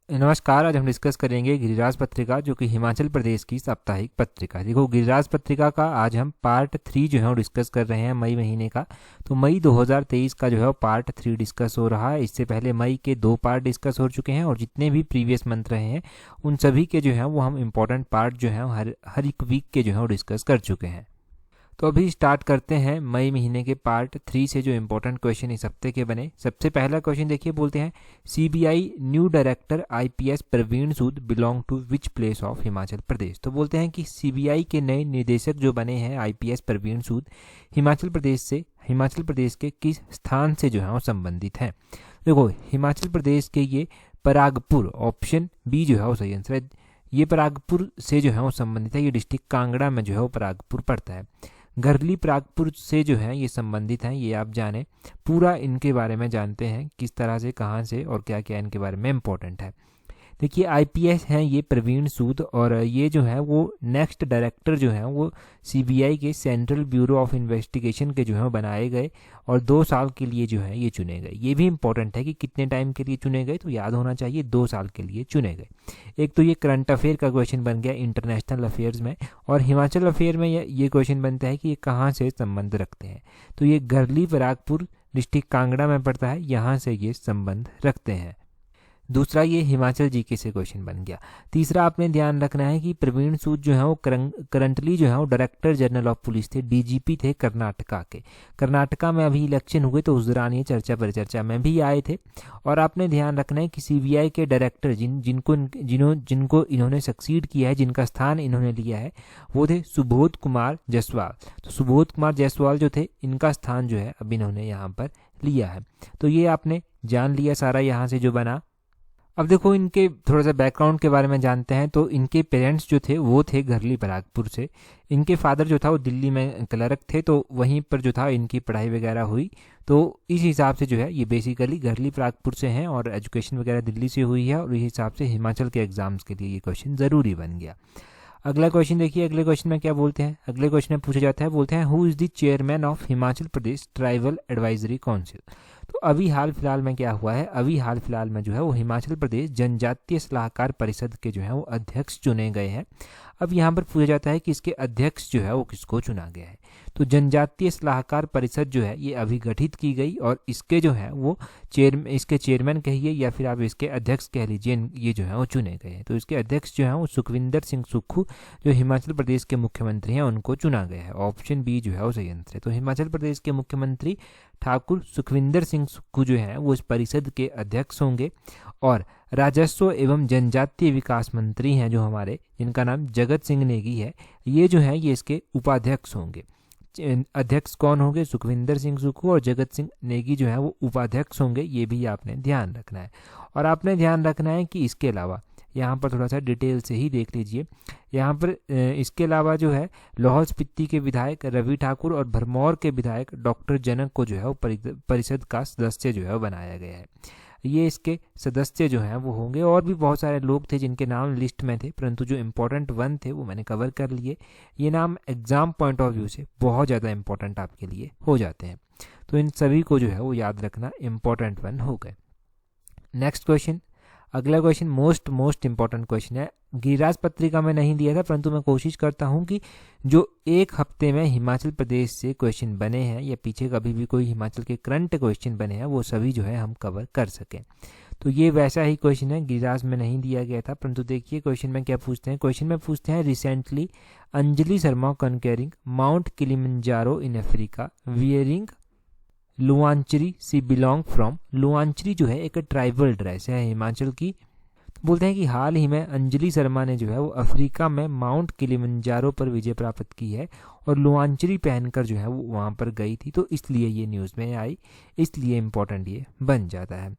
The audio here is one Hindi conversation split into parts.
नमस्कार। आज हम डिस्कस करेंगे गिरिराज पत्रिका, जो कि हिमाचल प्रदेश की साप्ताहिक पत्रिका है। देखो, गिरिराज पत्रिका का आज हम पार्ट 3 जो है वो डिस्कस कर रहे हैं, मई महीने का। तो मई 2023 का जो है वो पार्ट 3 डिस्कस हो रहा है। इससे पहले मई के 2 पार्ट डिस्कस हो चुके हैं और जितने भी प्रीवियस मंथ रहे हैं उन सभी के जो है वो हम इम्पोर्टेंट पार्ट जो है हर एक वीक के जो है वो डिस्कस कर चुके हैं। तो अभी स्टार्ट करते हैं मई महीने के पार्ट 3 से, जो इंपॉर्टेंट क्वेश्चन इस हफ्ते के बने। सबसे पहला क्वेश्चन देखिए, बोलते हैं CBI new director IPS Praveen Sood belong to which place of Himachal Pradesh. तो बोलते हैं कि सीबीआई के नए निदेशक जो बने हैं आईपीएस प्रवीण सूद हिमाचल प्रदेश के किस स्थान से जो है वो संबंधित हैं। देखो, हिमाचल प्रदेश के ये परागपुर, ऑप्शन बी जो है वो सही आंसर है। ये परागपुर से जो है वो संबंधित है। ये डिस्ट्रिक्ट कांगड़ा में जो है वो परागपुर पड़ता है। घरली परागपुर से जो है ये संबंधित हैं, ये आप जाने। पूरा इनके बारे में जानते हैं, किस तरह से, कहाँ से और क्या क्या इनके बारे में इम्पोर्टेंट है। देखिए, आईपीएस हैं ये प्रवीण सूद, और ये जो है वो नेक्स्ट डायरेक्टर जो है वो सीबीआई के सेंट्रल ब्यूरो ऑफ इन्वेस्टिगेशन के जो है बनाए गए और 2 साल के लिए जो है ये चुने गए। ये भी इंपॉर्टेंट है कि कितने टाइम के लिए चुने गए, तो याद होना चाहिए 2 साल के लिए चुने गए। एक तो ये करंट अफेयर का क्वेश्चन बन गया इंटरनेशनल अफेयर्स में, और हिमाचल अफेयर में ये क्वेश्चन बनता है कि ये कहाँ से संबंध रखते हैं। तो ये घरली परागपुर डिस्ट्रिक्ट कांगड़ा में पड़ता है, यहाँ से ये संबंध रखते हैं। दूसरा, ये हिमाचल जीके से क्वेश्चन बन गया। तीसरा, आपने ध्यान रखना है कि प्रवीण सूद जो है वो करंटली जो है वो डायरेक्टर जनरल ऑफ पुलिस थे, डीजीपी थे कर्नाटका के। कर्नाटका में अभी इलेक्शन हुए तो उस दौरान ये चर्चा परिचर्चा में भी आए थे। और आपने ध्यान रखना है कि सीबीआई के डायरेक्टर जिनको इन्होंने सक्सीड किया है, जिनका स्थान इन्होंने लिया है, वो थे सुबोध कुमार जायसवाल। तो सुबोध कुमार जायसवाल जो थे, इनका स्थान जो है अब इन्होंने यहाँ पर लिया है। तो ये आपने जान लिया सारा यहाँ से जो बना। अब देखो, इनके थोड़ा सा बैकग्राउंड के बारे में जानते हैं। तो इनके पेरेंट्स जो थे वो थे घरली परागपुर से। इनके फादर जो था वो दिल्ली में क्लर्क थे, तो वहीं पर जो था इनकी पढ़ाई वगैरह हुई। तो इस हिसाब से जो है ये बेसिकली घरली परागपुर से हैं और एजुकेशन वगैरह दिल्ली से हुई है, और इस हिसाब से हिमाचल के एग्जाम्स के लिए ये क्वेश्चन ज़रूरी बन गया। अगला क्वेश्चन देखिए, अगले क्वेश्चन में क्या बोलते हैं। अगले क्वेश्चन में पूछा जाता है, बोलते हैं who is the chairman of Himachal Pradesh tribal advisory council. तो अभी हाल फिलहाल में क्या हुआ है, अभी हाल फिलहाल में जो है वो हिमाचल प्रदेश जनजातीय सलाहकार परिषद के जो है वो अध्यक्ष चुने गए हैं। अब यहाँ पर पूछा जाता है कि इसके अध्यक्ष जो है वो किसको चुना गया है। तो जनजातीय सलाहकार परिषद जो है ये अभी गठित की गई, और इसके जो है वो इसके चेयरमैन कहिए या फिर आप इसके अध्यक्ष कह लीजिए, ये जो है वो चुने गए हैं। तो इसके अध्यक्ष जो है वो सुखविंदर सिंह सुक्खू, जो हिमाचल प्रदेश के मुख्यमंत्री हैं, उनको चुना गया है। ऑप्शन बी जो है वो सही आंसर है। तो हिमाचल प्रदेश के मुख्यमंत्री ठाकुर सुखविंदर सिंह सुक्खू जो है वो इस परिषद के अध्यक्ष होंगे। और राजस्व एवं जनजातीय विकास मंत्री हैं जो हमारे, जिनका नाम जगत सिंह नेगी है, ये जो है ये इसके उपाध्यक्ष होंगे। अध्यक्ष कौन होंगे? सुखविंदर सिंह सुक्खू, और जगत सिंह नेगी जो है वो उपाध्यक्ष होंगे। ये भी आपने ध्यान रखना है। और आपने ध्यान रखना है कि इसके अलावा यहाँ पर थोड़ा सा डिटेल से ही देख लीजिए। यहाँ पर इसके अलावा जो है लाहौल स्पीति के विधायक रवि ठाकुर और भरमौर के विधायक डॉक्टर जनक को जो है वो परिषद का सदस्य जो है वो बनाया गया है। ये इसके सदस्य जो हैं वो होंगे। और भी बहुत सारे लोग थे जिनके नाम लिस्ट में थे, परंतु जो इम्पोर्टेंट वन थे वो मैंने कवर कर लिए। ये नाम एग्जाम पॉइंट ऑफ व्यू से बहुत ज़्यादा इंपॉर्टेंट आपके लिए हो जाते हैं, तो इन सभी को जो है वो याद रखना इम्पोर्टेंट वन हो गए। नेक्स्ट क्वेश्चन, अगला क्वेश्चन मोस्ट इंपॉर्टेंट क्वेश्चन है। गिरिराज पत्रिका में नहीं दिया था, परंतु मैं कोशिश करता हूं कि जो एक हफ्ते में हिमाचल प्रदेश से क्वेश्चन बने हैं या पीछे कभी भी कोई हिमाचल के करंट क्वेश्चन बने हैं वो सभी जो है हम कवर कर सकें। तो ये वैसा ही क्वेश्चन है, गिरिराज में नहीं दिया गया था, परंतु देखिए क्वेश्चन में क्या पूछते हैं। क्वेश्चन में पूछते हैं recently Anjali Sharma conquering mount Kilimanjaro in Africa wearing Luanchari she belong from. Luanchari जो है एक ट्राइबल ड्रेस है हिमाचल की। बोलते हैं कि हाल ही में अंजलि शर्मा ने जो है वो अफ्रीका में माउंट किलिमंजारो पर विजय प्राप्त की है, और लुआंचरी पहनकर जो है वो वहाँ पर गई थी, तो इसलिए ये न्यूज़ में आई, इसलिए इम्पोर्टेंट ये बन जाता है।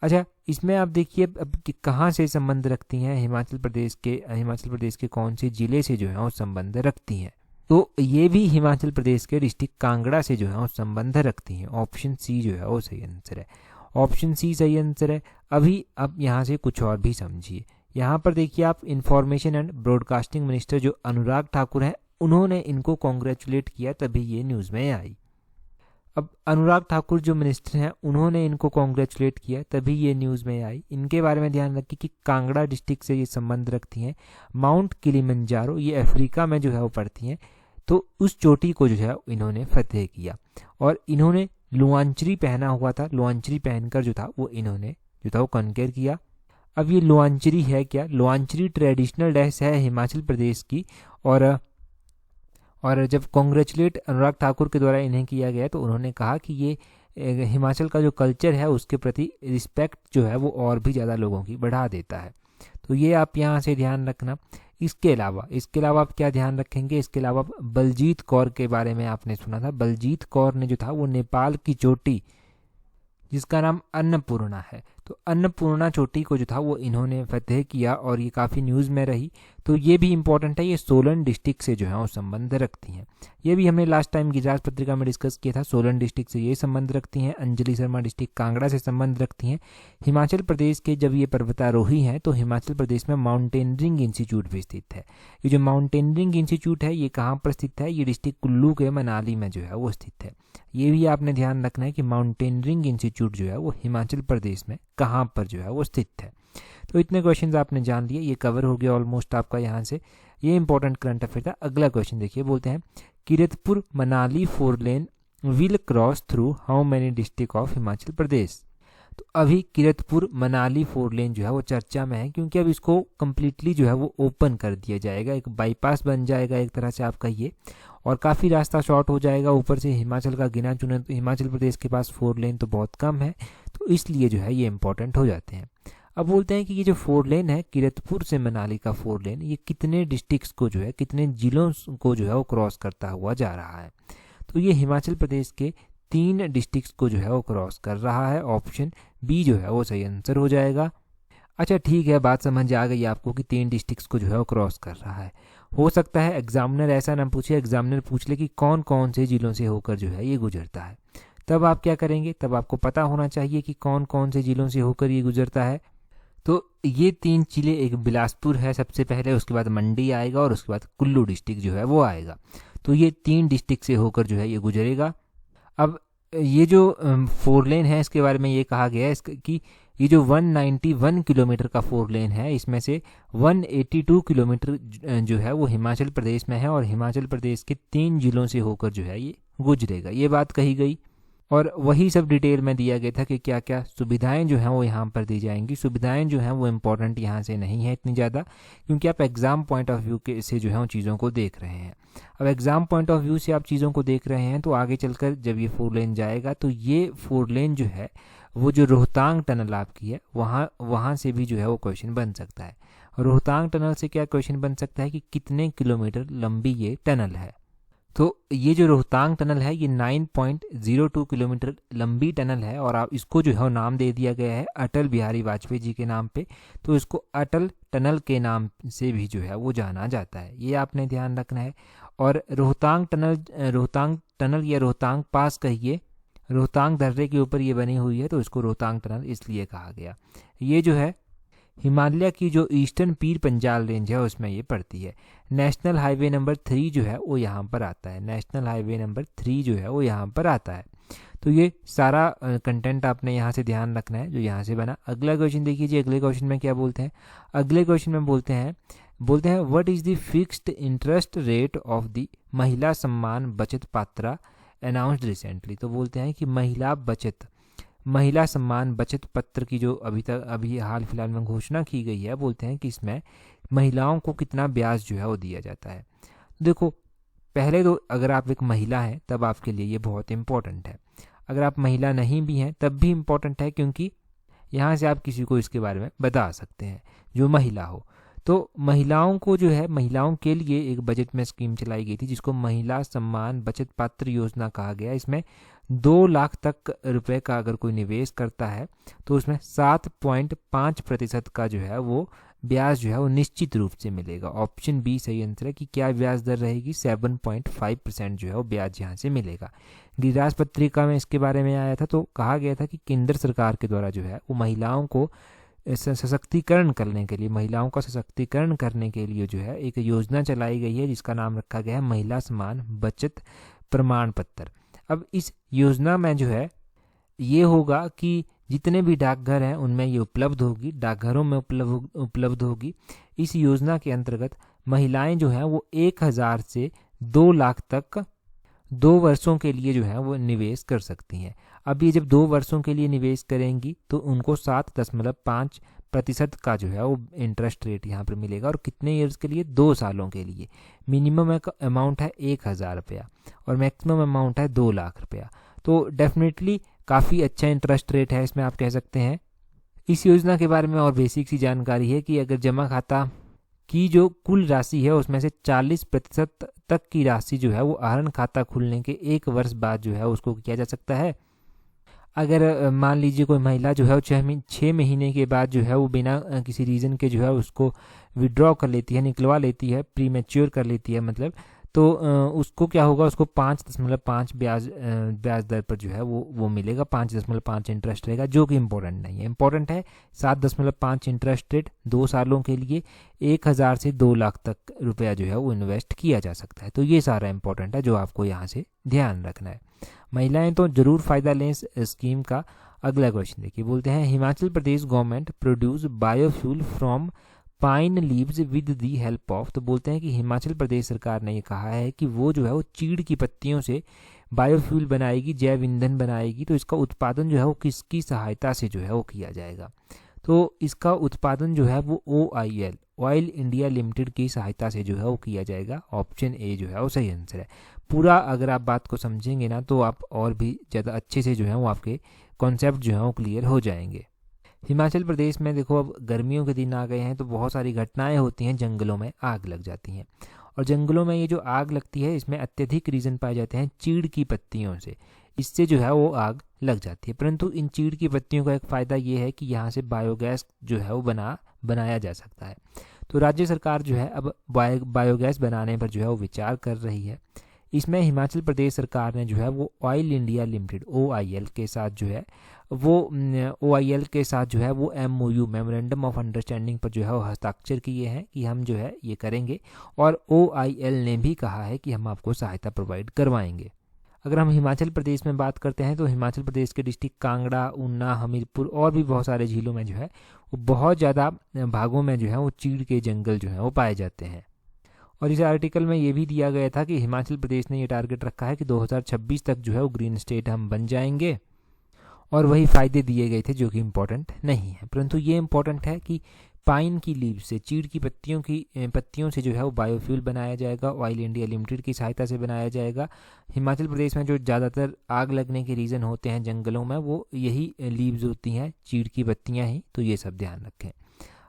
अच्छा, इसमें आप देखिए अब कि कहाँ से संबंध रखती हैं हिमाचल प्रदेश के कौन से जिले से जो है वो संबंध रखती हैं। तो ये भी हिमाचल प्रदेश के डिस्ट्रिक्ट कांगड़ा से जो है वो संबंध रखती हैं। ऑप्शन सी जो है वो सही आंसर है। ऑप्शन सी सही आंसर है। अभी अब यहाँ से कुछ और भी समझिए। यहाँ पर देखिए आप, इंफॉर्मेशन एंड ब्रॉडकास्टिंग मिनिस्टर जो अनुराग ठाकुर हैं, उन्होंने इनको कॉन्ग्रेचुलेट किया, तभी ये न्यूज़ में आई। अब अनुराग ठाकुर जो मिनिस्टर हैं उन्होंने इनको कॉन्ग्रेचुलेट किया, तभी ये न्यूज़ में आई। इनके बारे में ध्यान रखिए कि कांगड़ा डिस्ट्रिक्ट से ये संबंध रखती हैं। माउंट किलिमंजारो ये अफ्रीका में जो है वो पड़ती हैं, तो उस चोटी को जो है इन्होंने फतेह किया। और इन्होंने लुआंचरी पहना हुआ था, लुआंचरी पहनकर जो था वो इन्होंने जो था वो कॉन्कर किया। अब ये लुआंचरी है क्या? लुआंचरी ट्रेडिशनल ड्रेस है हिमाचल प्रदेश की। और जब कॉन्ग्रेचुलेट अनुराग ठाकुर के द्वारा इन्हें किया गया तो उन्होंने कहा कि ये हिमाचल का जो कल्चर है उसके प्रति रिस्पेक्ट जो है वो और भी ज़्यादा लोगों की बढ़ा देता है। तो ये आप यहाँ से ध्यान रखना। इसके अलावा आप क्या ध्यान रखेंगे? इसके अलावा बलजीत कौर के बारे में आपने सुना था। बलजीत कौर ने जो था वो नेपाल की चोटी जिसका नाम अन्नपूर्णा है, तो अन्नपूर्णा चोटी को जो था वो इन्होंने फतेह किया और ये काफ़ी न्यूज़ में रही। तो ये भी इंपॉर्टेंट है, ये सोलन डिस्ट्रिक्ट से जो है वो संबंध रखती हैं। ये भी हमने लास्ट टाइम गिरिराज पत्रिका में डिस्कस किया था। सोलन डिस्ट्रिक्ट से ये संबंध रखती हैं। अंजलि शर्मा डिस्ट्रिक्ट कांगड़ा से संबंध रखती हैं। हिमाचल प्रदेश के जब ये पर्वतारोही हैं तो हिमाचल प्रदेश में माउंटेनरिंग इंस्टीट्यूट भी स्थित है। ये जो माउंटेनरिंग इंस्टीट्यूट है ये कहाँ पर स्थित है? ये डिस्ट्रिक्ट कुल्लू के मनाली में जो है वो स्थित है। ये भी आपने ध्यान रखना है कि माउंटेनरिंग इंस्टीट्यूट जो है वो हिमाचल प्रदेश में कहाँ पर जो है वो स्थित है। तो इतने क्वेश्चंस आपने जान लिए, ये कवर हो गया ऑलमोस्ट आपका यहाँ से। ये इंपॉर्टेंट करंट अफेयर था। अगला क्वेश्चन देखिए, बोलते हैं Kiratpur Manali 4 lane will cross through how many district of Himachal Pradesh. तो अभी किरतपुर मनाली 4 लेन जो है वो चर्चा में है, क्योंकि अब इसको कम्प्लीटली जो है वो ओपन कर दिया जाएगा। एक बाईपास बन जाएगा एक तरह से आप कहिए, और काफ़ी रास्ता शॉर्ट हो जाएगा। ऊपर से हिमाचल का गिना चुना तो हिमाचल प्रदेश के पास 4 लेन तो बहुत कम है, तो इसलिए जो है ये इंपॉर्टेंट हो जाते हैं। अब बोलते हैं कि ये जो 4 लेन है किरतपुर से मनाली का 4 लेन, ये कितने डिस्ट्रिक्ट्स को जो है, कितने जिलों को जो है वो क्रॉस करता हुआ जा रहा है? तो ये हिमाचल प्रदेश के 3 डिस्ट्रिक्ट्स को जो है वो क्रॉस कर रहा है। ऑप्शन बी जो है वो सही आंसर हो जाएगा। अच्छा ठीक है, बात समझ आ गई आपको कि 3 डिस्ट्रिक्ट्स को जो है वो क्रॉस कर रहा है। हो सकता है एग्जामिनर ऐसा ना पूछे, एग्जामिनर पूछ ले कि कौन कौन से जिलों से होकर जो है ये गुजरता है। तब आप क्या करेंगे? तब आपको पता होना चाहिए कि कौन कौन से जिलों से होकर ये गुजरता है। तो ये 3 जिले, एक बिलासपुर है सबसे पहले, उसके बाद मंडी आएगा और उसके बाद कुल्लू डिस्ट्रिक्ट जो है वो आएगा। तो ये 3 डिस्ट्रिक्ट से होकर जो है ये गुजरेगा। अब ये जो 4 लेन है इसके बारे में ये कहा गया है कि ये जो 191 किलोमीटर का 4 लेन है, इसमें से 182 किलोमीटर जो है वो हिमाचल प्रदेश में है और हिमाचल प्रदेश के 3 जिलों से होकर जो है ये गुजरेगा। ये बात कही गई और वही सब डिटेल में दिया गया था कि क्या क्या सुविधाएं जो हैं वो यहाँ पर दी जाएंगी। सुविधाएं जो हैं वो इम्पोर्टेंट यहाँ से नहीं है इतनी ज़्यादा, क्योंकि आप एग्ज़ाम पॉइंट ऑफ व्यू के से जो है उन चीज़ों को देख रहे हैं। अब एग्ज़ाम पॉइंट ऑफ व्यू से आप चीज़ों को देख रहे हैं तो आगे चलकर जब ये 4 लेन जाएगा तो ये 4 लेन जो है वो जो रोहतांग टनल आपकी है वहाँ से भी जो है वो क्वेश्चन बन सकता है। रोहतांग टनल से क्या क्वेश्चन बन सकता है कि कितने किलोमीटर लंबी ये टनल है। तो ये जो रोहतांग टनल है ये 9.02 किलोमीटर लंबी टनल है और आप इसको जो है नाम दे दिया गया है अटल बिहारी वाजपेयी जी के नाम पे। तो इसको अटल टनल के नाम से भी जो है वो जाना जाता है, ये आपने ध्यान रखना है। और रोहतांग टनल या रोहतांग पास कहिए, रोहतांग दर्रे के ऊपर ये बनी हुई है तो इसको रोहतांग टनल इसलिए कहा गया। ये जो है हिमालय की जो ईस्टर्न पीर पंजाल रेंज है उसमें ये पड़ती है। नेशनल हाईवे नंबर 3 जो है वो यहाँ पर आता है। नेशनल हाईवे नंबर 3 जो है वो यहाँ पर आता है। तो ये सारा कंटेंट आपने यहाँ से ध्यान रखना है जो यहाँ से बना। अगला क्वेश्चन देखिए जी, अगले क्वेश्चन में क्या बोलते हैं? अगले क्वेश्चन में बोलते हैं what is the fixed interest rate of the महिला सम्मान बचत पात्रा अनाउंस्ड रिसेंटली। तो बोलते हैं कि महिला सम्मान बचत पत्र की जो अभी हाल फिलहाल में घोषणा की गई है, बोलते हैं कि इसमें महिलाओं को कितना ब्याज जो है वो दिया जाता है। देखो पहले तो अगर आप एक महिला हैं तब आपके लिए ये बहुत इंपॉर्टेंट है। अगर आप महिला नहीं भी हैं तब भी इम्पॉर्टेंट है, क्योंकि यहाँ से आप किसी को इसके बारे में बता सकते हैं जो महिला हो। तो महिलाओं को जो है, महिलाओं के लिए एक बजट में स्कीम चलाई गई थी जिसको महिला सम्मान बचत पात्र योजना कहा गया। इसमें 2 लाख तक रुपए का अगर कोई निवेश करता है तो उसमें 7.5% का जो है वो ब्याज जो है वो निश्चित रूप से मिलेगा। ऑप्शन बी सही आंसर है कि क्या ब्याज दर रहेगी? 7.5% जो है वो ब्याज यहाँ से मिलेगा। गिरिराज पत्रिका में इसके बारे में आया था तो कहा गया था कि केंद्र सरकार के द्वारा जो है वो महिलाओं को सशक्तिकरण करने के लिए, महिलाओं का सशक्तिकरण करने के लिए जो है एक योजना चलाई गई है जिसका नाम रखा गया है महिला सम्मान बचत प्रमाण पत्र। अब इस योजना में जो है ये होगा कि जितने भी डाकघर हैं उनमें ये उपलब्ध होगी, डाकघरों में उपलब्ध होगी। इस योजना के अंतर्गत महिलाएं जो हैं वो 1,000 से 2 लाख तक 2 वर्षों के लिए जो है वो निवेश कर सकती हैं। अब ये जब 2 वर्षों के लिए निवेश करेंगी तो उनको 7.5% का जो है वो इंटरेस्ट रेट यहाँ पर मिलेगा। और कितने ईयर्स के लिए? 2 सालों के लिए। मिनिमम अमाउंट है 1,000 रुपया और मैक्सिमम अमाउंट है 2 लाख रुपया। तो डेफिनेटली काफ़ी अच्छा इंटरेस्ट रेट है इसमें, आप कह सकते हैं। इस योजना के बारे में और बेसिक सी जानकारी है कि अगर जमा खाता की जो कुल राशि है उसमें से 40% तक की राशि जो है वो आहरण खाता खुलने के 1 वर्ष बाद जो है उसको किया जा सकता है। अगर मान लीजिए कोई महिला जो है वो 6 महीने के बाद जो है वो बिना किसी रीज़न के जो है उसको विड्रॉ कर लेती है, निकलवा लेती है, प्री मैच्योर कर लेती है मतलब, तो उसको क्या होगा, उसको 5.5 ब्याज दर पर जो है वो मिलेगा। 5.5 इंटरेस्ट रहेगा, जो कि इम्पोर्टेंट नहीं है। इम्पोर्टेंट है 7.5 इंटरेस्ट रेट 2 सालों के लिए 1,000 से 2 लाख तक रुपया जो है वो इन्वेस्ट किया जा सकता है। तो ये सारा इम्पोर्टेंट है जो आपको यहाँ से ध्यान रखना है। महिलाएं तो जरूर फ़ायदा लें इस स्कीम का। अगला क्वेश्चन देखिए, बोलते हैं Himachal Pradesh government produce biofuel from pine leaves with the help of. तो बोलते हैं कि हिमाचल प्रदेश सरकार ने ये कहा है कि वो जो है वो चीड़ की पत्तियों से बायोफ्यूल बनाएगी, जैव ईंधन बनाएगी। तो इसका उत्पादन जो है वो किसकी सहायता से जो है वो किया जाएगा? तो इसका उत्पादन जो है वो OIL ऑयल इंडिया लिमिटेड की सहायता से जो है वो किया जाएगा। ऑप्शन ए जो है वो सही आंसर है। पूरा अगर आप बात को समझेंगे ना तो आप और भी ज़्यादा अच्छे से जो है वो आपके कॉन्सेप्ट जो है वो क्लियर हो जाएंगे। हिमाचल प्रदेश में देखो अब गर्मियों के दिन आ गए हैं तो बहुत सारी घटनाएं होती हैं, जंगलों में आग लग जाती हैं। और जंगलों में ये जो आग लगती है इसमें अत्यधिक रीजन पाए जाते हैं चीड़ की पत्तियों से, इससे जो है वो आग लग जाती है। परंतु इन चीड़ की पत्तियों का एक फ़ायदा ये है कि यहाँ से बायोगैस जो है वो बनाया जा सकता है। तो राज्य सरकार जो है अब बायोगैस बनाने पर जो है वो विचार कर रही है। इसमें हिमाचल प्रदेश सरकार ने जो है वो ऑयल इंडिया लिमिटेड OIL के साथ जो है वो MOU मेमोरेंडम ऑफ अंडरस्टैंडिंग पर जो है वो हस्ताक्षर किए हैं कि हम जो है ये करेंगे। और OIL ने भी कहा है कि हम आपको सहायता प्रोवाइड करवाएंगे। अगर हम हिमाचल प्रदेश में बात करते हैं तो हिमाचल प्रदेश के डिस्ट्रिक्ट कांगड़ा, ऊना, हमीरपुर और भी बहुत सारे झीलों में जो है वो बहुत ज़्यादा भागों में जो है वो चीड़ के जंगल जो है वो पाए जाते हैं। और इस आर्टिकल में ये भी दिया गया था कि हिमाचल प्रदेश ने ये टारगेट रखा है कि 2026 तक जो है वो ग्रीन स्टेट हम बन जाएंगे। और वही फ़ायदे दिए गए थे जो कि इम्पोर्टेंट नहीं है, परंतु ये इम्पोर्टेंट है कि पाइन की लीव से, चीड़ की पत्तियों से जो है वो बायोफ्यूल बनाया जाएगा, ऑयल इंडिया लिमिटेड की सहायता से बनाया जाएगा। हिमाचल प्रदेश में जो ज़्यादातर आग लगने के रीज़न होते हैं जंगलों में वो यही लीव्स होती हैं, चीड़ की पत्तियाँ ही। तो ये सब ध्यान रखें।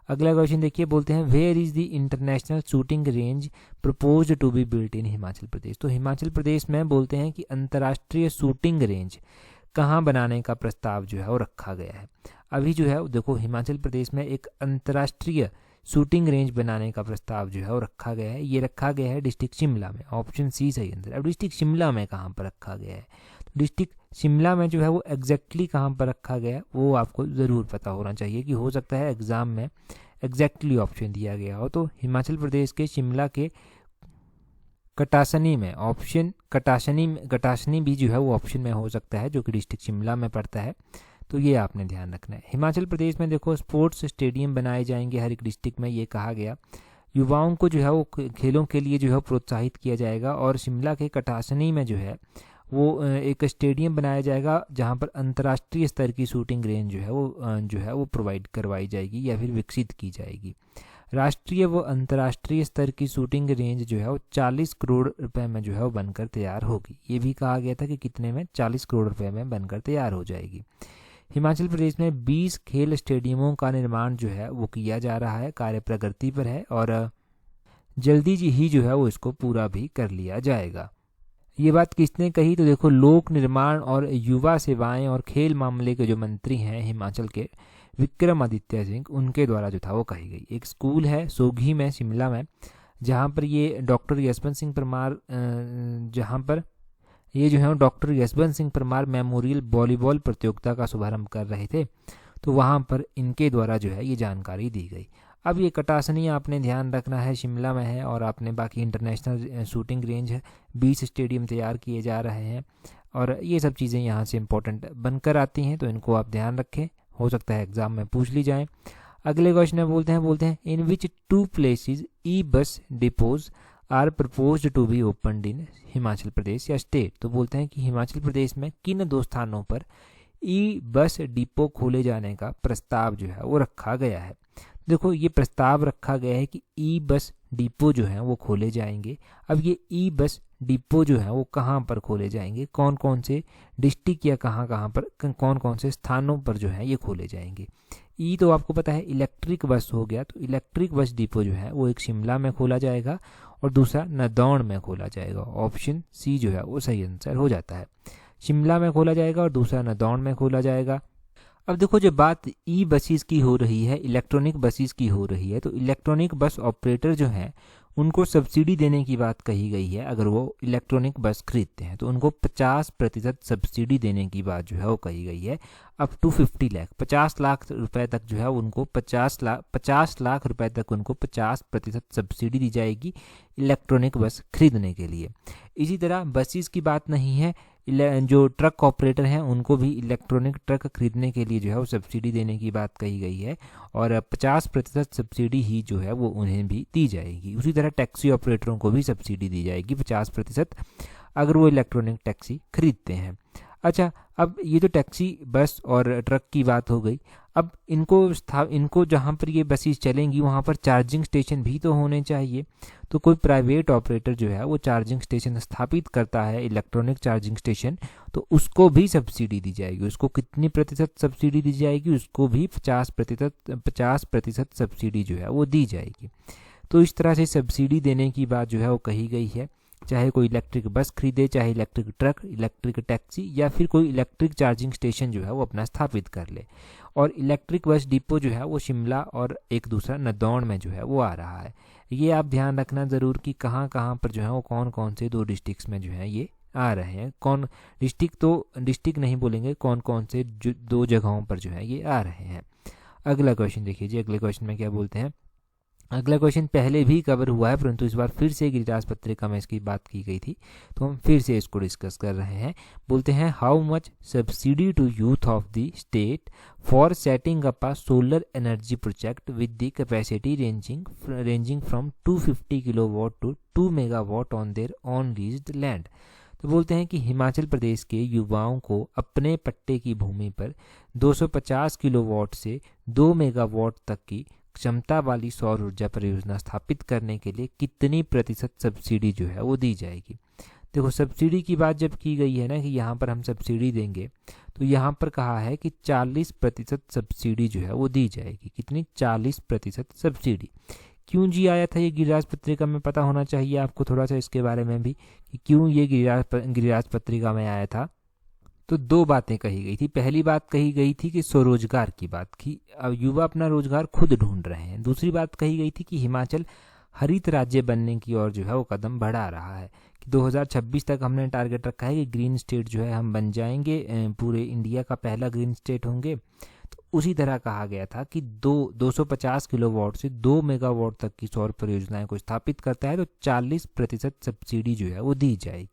अगला क्वेश्चन देखिए, बोलते हैं where is the international shooting range proposed to be built in Himachal Pradesh. तो हिमाचल प्रदेश में बोलते हैं कि अंतर्राष्ट्रीय शूटिंग रेंज कहाँ बनाने का प्रस्ताव जो है वो रखा गया है। अभी जो है देखो हिमाचल प्रदेश में एक अंतर्राष्ट्रीय शूटिंग रेंज बनाने का प्रस्ताव जो है वो रखा गया है। ये रखा गया है डिस्ट्रिक्ट शिमला में। ऑप्शन सी सही आंसर। अब डिस्ट्रिक्ट शिमला में कहाँ पर रखा गया है? तो डिस्ट्रिक्ट शिमला में जो है वो एग्जैक्टली कहाँ पर रखा गया है वो आपको ज़रूर पता होना चाहिए, कि हो सकता है एग्ज़ाम में एग्जैक्टली ऑप्शन दिया गया हो। तो हिमाचल प्रदेश के शिमला के कटासनी में, ऑप्शन कटासनी भी जो है वो ऑप्शन में हो सकता है, जो कि डिस्ट्रिक्ट शिमला में पड़ता है। तो ये आपने ध्यान रखना है। हिमाचल प्रदेश में देखो स्पोर्ट्स स्टेडियम बनाए जाएंगे हर एक डिस्ट्रिक्ट में, ये कहा गया। युवाओं को जो है वो खेलों के लिए जो है प्रोत्साहित किया जाएगा। और शिमला के कटासनी में जो है वो एक स्टेडियम बनाया जाएगा जहाँ पर अंतर्राष्ट्रीय स्तर की शूटिंग रेंज जो है वो प्रोवाइड करवाई जाएगी या फिर विकसित की जाएगी। राष्ट्रीय व अंतर्राष्ट्रीय स्तर की शूटिंग रेंज जो है वो 40 करोड़ रुपए में जो है वो बनकर तैयार होगी। ये भी कहा गया था कि कितने में, 40 करोड़ रुपए में बनकर तैयार हो जाएगी। हिमाचल प्रदेश में 20 खेल स्टेडियमों का निर्माण जो है वो किया जा रहा है, कार्य प्रगति पर है और जल्दी ही जो है वो इसको पूरा भी कर लिया जाएगा। ये बात किसने कही? तो देखो लोक निर्माण और युवा सेवाएं और खेल मामले के जो मंत्री हैं हिमाचल के, विक्रमादित्य सिंह, उनके द्वारा जो था वो कही गई। एक स्कूल है सोगी में, शिमला में, जहाँ पर ये doctor Yashwant Singh Parmar doctor Yashwant Singh Parmar memorial volleyball प्रतियोगिता का शुभारंभ कर रहे थे। तो वहाँ पर इनके द्वारा जो है ये जानकारी दी गई। अब ये कटासनी आपने ध्यान रखना है, शिमला में है। और आपने बाकी इंटरनेशनल शूटिंग रेंज है, 20 स्टेडियम तैयार किए जा रहे हैं। और ये सब चीज़ें यहाँ से इंपॉर्टेंट बनकर आती हैं, तो इनको आप ध्यान रखें, हो सकता है एग्जाम में पूछ ली जाए। अगले क्वेश्चन में बोलते हैं इन विच 2 places e bus depots are proposed to be opened in Himachal Pradesh या स्टेट। तो बोलते हैं कि हिमाचल प्रदेश में किन 2 स्थानों पर ई बस डिपो खोले जाने का प्रस्ताव जो है वो रखा गया है। देखो ये प्रस्ताव रखा गया है कि ई बस डिपो जो है वो खोले जाएंगे। अब ये ई बस डिपो जो है वो कहाँ पर खोले जाएंगे, कौन कौन से डिस्ट्रिक्ट या कहाँ पर कौन कौन से स्थानों पर जो है ये खोले जाएंगे। ई तो आपको पता है इलेक्ट्रिक बस हो गया, तो इलेक्ट्रिक बस डिपो जो है वो एक शिमला में खोला जाएगा और दूसरा नदौन में खोला जाएगा। ऑप्शन सी जो है वो सही आंसर हो जाता है। शिमला में खोला जाएगा और दूसरा नदौन में खोला जाएगा। अब देखो जो बात ई बसेस की हो रही है, इलेक्ट्रॉनिक बसेस की हो रही है, तो इलेक्ट्रॉनिक बस ऑपरेटर जो हैं उनको सब्सिडी देने की बात कही गई है। अगर वो इलेक्ट्रॉनिक बस खरीदते हैं तो उनको 50% सब्सिडी देने की बात जो है वो कही गई है। अप टू 50 लाख, 50 लाख रुपए तक जो है उनको 50 लाख रुपए तक उनको 50% सब्सिडी दी जाएगी इलेक्ट्रॉनिक बस खरीदने के लिए। इसी तरह बसेस की बात नहीं है, जो ट्रक ऑपरेटर हैं उनको भी इलेक्ट्रॉनिक ट्रक खरीदने के लिए जो है वो सब्सिडी देने की बात कही गई है और 50% सब्सिडी ही जो है वो उन्हें भी दी जाएगी। उसी तरह टैक्सी ऑपरेटरों को भी सब्सिडी दी जाएगी 50% अगर वो इलेक्ट्रॉनिक टैक्सी खरीदते हैं। अच्छा, अब ये तो टैक्सी बस और ट्रक की बात हो गई। अब इनको जहाँ पर ये बसेस चलेंगी वहाँ पर चार्जिंग स्टेशन भी तो होने चाहिए। तो कोई प्राइवेट ऑपरेटर जो है वो चार्जिंग स्टेशन स्थापित करता है, इलेक्ट्रॉनिक चार्जिंग स्टेशन, तो उसको भी सब्सिडी दी जाएगी। उसको कितनी प्रतिशत सब्सिडी दी जाएगी, उसको भी 50% सब्सिडी जो है वो दी जाएगी। तो इस तरह से सब्सिडी देने की बात जो है वो कही गई है, चाहे कोई इलेक्ट्रिक बस खरीदे, चाहे इलेक्ट्रिक ट्रक, इलेक्ट्रिक टैक्सी या फिर कोई इलेक्ट्रिक चार्जिंग स्टेशन जो है वो अपना स्थापित कर ले। और इलेक्ट्रिक बस डिपो जो है वो शिमला और एक दूसरा नदौन में जो है वो आ रहा है। ये आप ध्यान रखना ज़रूर कि कहाँ कहाँ पर जो है वो कौन कौन से 2 डिस्ट्रिक्ट्स में जो है ये आ रहे हैं। कौन डिस्ट्रिक्ट नहीं बोलेंगे, कौन कौन से 2 जगहों पर जो है ये आ रहे हैं। अगला क्वेश्चन देखिए जी, अगले क्वेश्चन में क्या बोलते हैं। अगला क्वेश्चन पहले भी कवर हुआ है परंतु इस बार फिर से गिरिराज पत्रिका में इसकी बात की गई थी, तो हम फिर से इसको डिस्कस कर रहे हैं। बोलते हैं how much subsidy to youth of the state for setting up a solar energy project with the capacity ranging from 250 kilowatt to 2 megawatt on there on leased land. तो बोलते हैं कि हिमाचल प्रदेश के युवाओं को अपने पट्टे की भूमि पर 250 किलोवाट से 2 मेगावाट तक की क्षमता वाली सौर ऊर्जा परियोजना स्थापित करने के लिए कितनी प्रतिशत सब्सिडी जो है वो दी जाएगी। देखो सब्सिडी की बात जब की गई है ना कि यहाँ पर हम सब्सिडी देंगे, तो यहाँ पर कहा है कि 40% सब्सिडी जो है वो दी जाएगी। कितनी? 40% सब्सिडी। क्यों जी आया था ये गिरिराज पत्रिका में, पता होना चाहिए आपको थोड़ा सा इसके बारे में भी कि क्यों ये गिरिराज पत्रिका में आया था। तो 2 बातें कही गई थी। पहली बात कही गई थी कि स्वरोजगार की बात की, अब युवा अपना रोजगार खुद ढूंढ रहे हैं। दूसरी बात कही गई थी कि हिमाचल हरित राज्य बनने की ओर जो है वो कदम बढ़ा रहा है कि 2026 तक हमने टारगेट रखा है कि ग्रीन स्टेट जो है हम बन जाएंगे, पूरे इंडिया का पहला ग्रीन स्टेट होंगे। तो उसी तरह कहा गया था कि 250 किलोवाट से 2 मेगावाट तक की सौर परियोजनाएं को स्थापित करता है तो 40% सब्सिडी जो है वो दी जाएगी।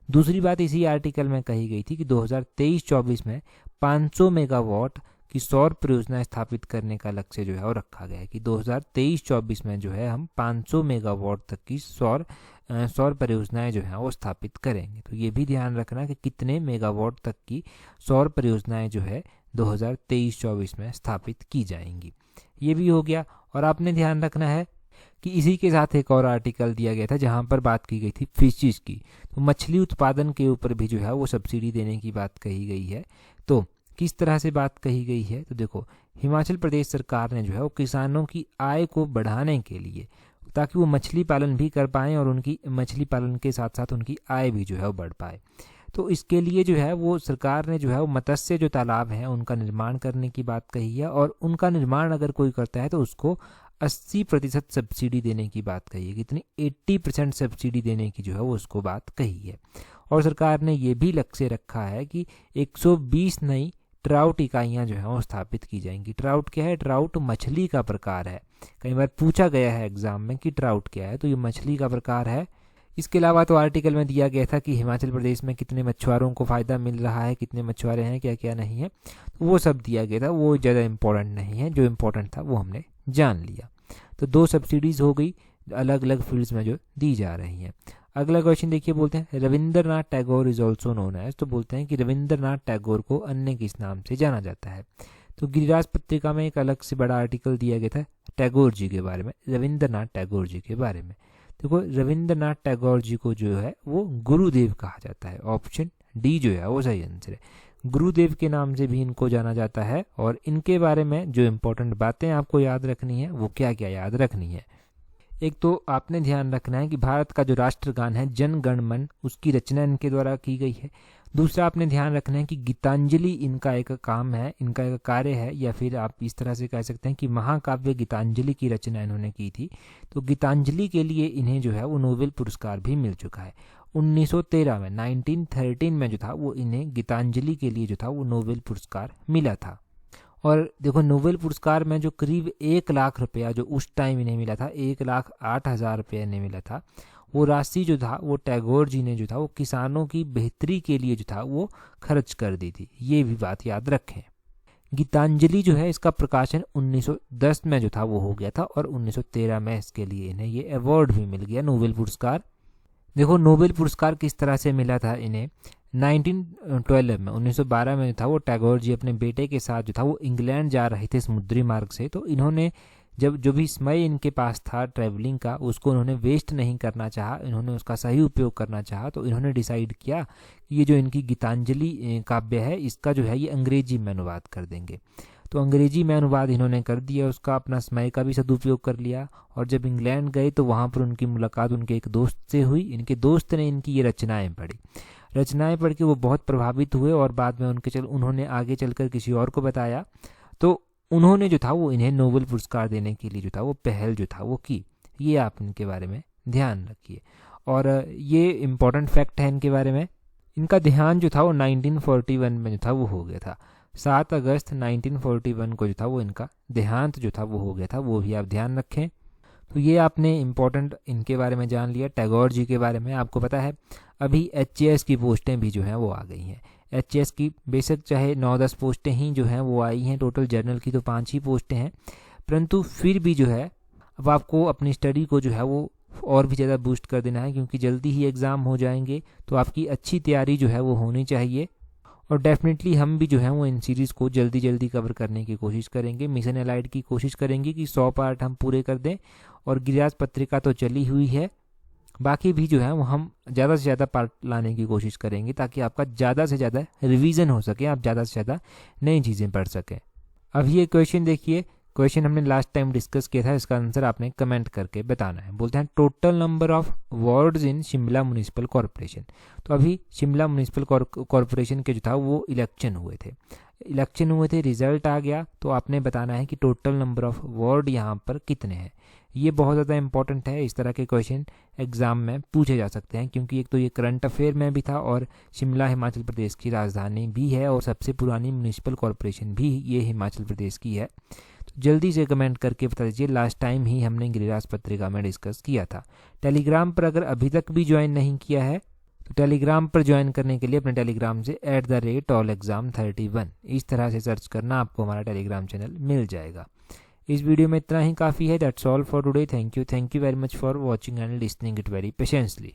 दूसरी बात इसी आर्टिकल में कही गई थी कि 2023-24 में 500 मेगावाट की सौर परियोजना स्थापित करने का लक्ष्य जो है वो रखा गया है कि 2023-24 में जो है हम 500 मेगावाट तक की सौर परियोजनाएं जो है वो स्थापित करेंगे। तो ये भी ध्यान रखना कि कितने मेगावाट तक की सौर परियोजनाएं जो है 2023-24 में स्थापित की जाएंगी। ये भी हो गया। और आपने ध्यान रखना है कि इसी के साथ एक और आर्टिकल दिया गया था जहां पर बात की गई थी फिशेस की, तो मछली उत्पादन के ऊपर भी जो है वो सब्सिडी देने की बात कही गई है। तो किस तरह से बात कही गई है, तो देखो हिमाचल प्रदेश सरकार ने जो है वो किसानों की आय को बढ़ाने के लिए, ताकि वो मछली पालन भी कर पाएँ और उनकी मछली पालन के साथ साथ उनकी आय भी जो है वो बढ़ पाए, तो इसके लिए जो है वो सरकार ने जो है वो मत्स्य जो तालाब हैं उनका निर्माण करने की बात कही है। और उनका निर्माण अगर कोई करता है तो उसको 80% सब्सिडी देने की बात कही है। कितनी? 80% सब्सिडी देने की जो है वो उसको बात कही है। और सरकार ने ये भी लक्ष्य रखा है कि 120 नई ट्राउट इकाइयाँ जो है वो स्थापित की जाएंगी। ट्राउट क्या है? ट्राउट मछली का प्रकार है। कई बार पूछा गया है एग्जाम में कि ट्राउट क्या है, तो ये मछली का प्रकार है। इसके अलावा तो आर्टिकल में दिया गया था कि हिमाचल प्रदेश में कितने मछुआरों को फ़ायदा मिल रहा है, कितने मछुआरे हैं, क्या क्या नहीं है, तो वो सब दिया गया था। वो ज़्यादा इम्पोर्टेंट नहीं है, जो इम्पोर्टेंट था वो हमने जान लिया। तो 2 सब्सिडीज़ हो गई अलग अलग फील्ड्स में जो दी जा रही हैं। अगला क्वेश्चन देखिए, बोलते हैं Rabindranath Tagore is also known as, तो बोलते हैं कि रविंद्रनाथ टैगोर को अन्य किस नाम से जाना जाता है। तो गिरिराज पत्रिका में एक अलग से बड़ा आर्टिकल दिया गया था टैगोर जी के बारे में, रविंद्रनाथ टैगोर जी के बारे में। देखो रविंद्रनाथ टैगोर जी को जो है वो गुरुदेव कहा जाता है। ऑप्शन डी जो है वो सही आंसर है। गुरुदेव के नाम से भी इनको जाना जाता है। और इनके बारे में जो इम्पोर्टेंट बातें आपको याद रखनी है वो क्या क्या याद रखनी है। एक तो आपने ध्यान रखना है कि भारत का जो राष्ट्रगान है जन गण मन, उसकी रचना इनके द्वारा की गई है। दूसरा आपने ध्यान रखना है कि गीतांजलि इनका एक काम है, इनका एक कार्य है, या फिर आप इस तरह से कह सकते हैं कि महाकाव्य गीतांजलि की रचना इन्होंने की थी। तो गीतांजलि के लिए इन्हें जो है वो नोबेल पुरस्कार भी मिल चुका है 1913 में। 1913 में जो था वो इन्हें गीतांजलि के लिए जो था वो नोबेल पुरस्कार मिला था। और देखो नोबेल पुरस्कार में जो करीब 1 लाख रुपया जो उस टाइम इन्हें मिला था, 1,08,000 रुपया इन्हें मिला था, वो राशि जो था वो टैगोर जी ने जो था वो किसानों की बेहतरी के लिए जो था वो खर्च कर दी थी। ये भी बात याद रखें। गीतांजलि जो है इसका प्रकाशन 1910 में जो था वो हो गया था और 1913 में इसके लिए इन्हें ये अवार्ड भी मिल गया, नोबेल पुरस्कार। देखो नोबेल पुरस्कार किस तरह से मिला था इन्हें। 1912 में 1912 में जो था वो टैगोर जी अपने बेटे के साथ जो था वो इंग्लैंड जा रहे थे समुद्री मार्ग से। तो इन्होंने जब जो भी समय इनके पास था ट्रैवलिंग का, उसको उन्होंने वेस्ट नहीं करना चाहा, इन्होंने उसका सही उपयोग करना चाहा। तो इन्होंने डिसाइड किया कि ये जो इनकी गीतांजलि काव्य है इसका जो है ये अंग्रेजी में अनुवाद कर देंगे। तो अंग्रेजी में अनुवाद इन्होंने कर दिया, उसका अपना समय का भी सदुपयोग कर लिया। और जब इंग्लैंड गए तो वहाँ पर उनकी मुलाकात उनके एक दोस्त से हुई। इनके दोस्त ने इनकी ये रचनाएं पढ़ी। रचनाएं पढ़ के वो बहुत प्रभावित हुए और बाद में उन्होंने आगे चलकर किसी और को बताया। तो उन्होंने जो था वो इन्हें नोबेल पुरस्कार देने के लिए जो था वो पहल जो था वो की। ये आप इनके बारे में ध्यान रखिए। और ये इम्पोर्टेंट फैक्ट है इनके बारे में। इनका देहांत जो था वो 1941 में जो था वो हो गया था। 7 अगस्त 1941 को जो था वो इनका देहांत जो था वो हो गया था, वो भी आप ध्यान रखें। तो ये आपने इम्पोर्टेंट इनके बारे में जान लिया। टैगोर जी के बारे में आपको पता है अभी HAS की पोस्टें भी जो हैं वो आ गई हैं। HAS की बेशक चाहे 9-10 पोस्टें ही जो हैं वो आई हैं, टोटल जर्नल की तो 5 ही पोस्टें हैं, परंतु फिर भी जो है अब आपको अपनी स्टडी को जो है वो और भी ज़्यादा बूस्ट कर देना है, क्योंकि जल्दी ही एग्ज़ाम हो जाएंगे। तो आपकी अच्छी तैयारी जो है वो होनी चाहिए। और डेफिनेटली हम भी जो है वो इन सीरीज़ को जल्दी जल्दी कवर करने की कोशिश करेंगे। मिशन एलाइड की कोशिश करेंगे कि 100 पार्ट हम पूरे कर दें। और गिरिराज पत्रिका तो चली हुई है, बाकी भी जो है वो हम ज़्यादा से ज़्यादा पार्ट लाने की कोशिश करेंगे ताकि आपका ज़्यादा से ज़्यादा रिवीजन हो सके, आप ज़्यादा से ज़्यादा नई चीज़ें पढ़ सकें। अब ये क्वेश्चन देखिए, क्वेश्चन हमने लास्ट टाइम डिस्कस किया था, इसका आंसर आपने कमेंट करके बताना है। बोलते हैं total number of wards in Shimla municipal corporation. तो अभी शिमला म्यूनिसिपल कॉरपोरेशन के जो था वो इलेक्शन हुए थे, रिजल्ट आ गया। तो आपने बताना है कि टोटल नंबर ऑफ वार्ड यहाँ पर कितने हैं। ये बहुत ज़्यादा इंपॉर्टेंट है, इस तरह के क्वेश्चन एग्जाम में पूछे जा सकते हैं, क्योंकि एक तो ये करंट अफेयर में भी था और शिमला हिमाचल प्रदेश की राजधानी भी है और सबसे पुरानी म्यूनिसिपल कॉरपोरेशन भी ये हिमाचल प्रदेश की है। तो जल्दी से कमेंट करके बता दीजिए। लास्ट टाइम ही हमने गिरिराज पत्रिका में डिस्कस किया था। टेलीग्राम पर अगर अभी तक भी ज्वाइन नहीं किया है तो टेलीग्राम पर ज्वाइन करने के लिए अपने टेलीग्राम से @allexam31 इस तरह से सर्च करना, आपको हमारा टेलीग्राम चैनल मिल जाएगा। इस वीडियो में इतना ही काफ़ी है। That's all for today. Thank you very much for watching and listening it very patiently.